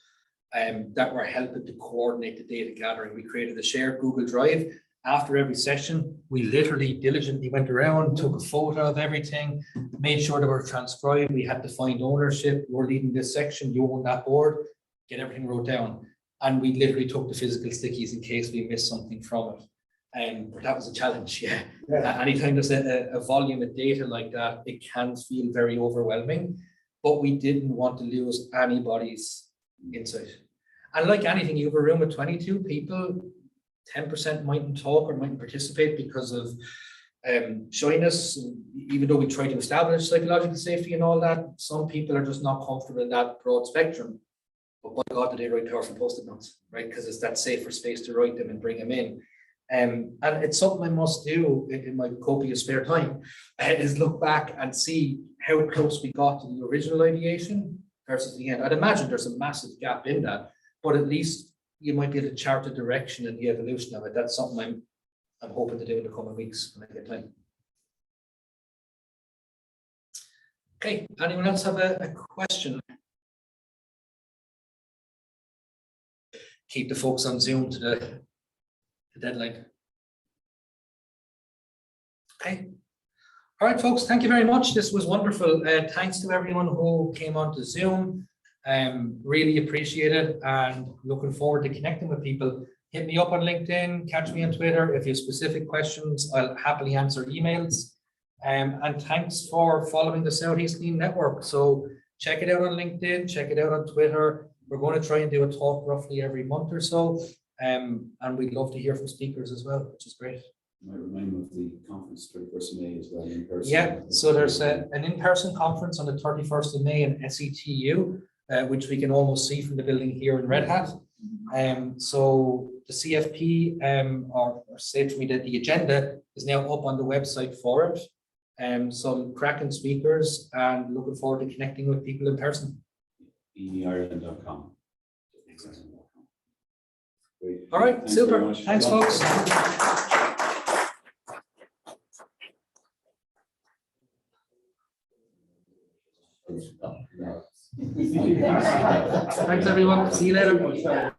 that were helping to coordinate the data gathering. We created a shared Google Drive. After every session, we literally diligently went around, took a photo of everything, made sure they were transcribed. We had to find ownership. We're leading this section, you own that board, get everything wrote down. And we literally took the physical stickies in case we missed something from it. But that was a challenge, yeah. Anytime there's a volume of data like that, it can feel very overwhelming, but we didn't want to lose anybody's insight. And like anything, you have a room of 22 people, 10% mightn't talk or mightn't participate because of shyness. Even though we try to establish psychological safety and all that, some people are just not comfortable in that broad spectrum. But by God, did they write powerful post-it notes, right? Because it's that safer space to write them and bring them in. And it's something I must do in my copious spare time, is look back and see how close we got to the original ideation versus the end. I'd imagine there's a massive gap in that, but at least you might be able to chart the direction and the evolution of it. That's something I'm hoping to do in the coming weeks when I get time. Okay, anyone else have a question? Keep the folks on Zoom to the deadline. Okay. All right, folks, thank you very much. This was wonderful. Thanks to everyone who came on to Zoom. Really appreciate it and looking forward to connecting with people. Hit me up on LinkedIn, catch me on Twitter. If you have specific questions, I'll happily answer emails. And thanks for following the Southeast Lean Network. So check it out on LinkedIn, check it out on Twitter. We're going to try and do a talk roughly every month or so. And we'd love to hear from speakers as well, which is great. I might remind you of the conference 31st of May as well in person. Yeah, so there's an in-person conference on the 31st of May in SETU, which we can almost see from the building here in Red Hat. So the CFP, or say to me that the agenda is now up on the website for it. Some cracking speakers and looking forward to connecting with people in person. EIreland.com. Great. All right, Thanks super. very much. Thanks, folks. Thanks, everyone. See you later.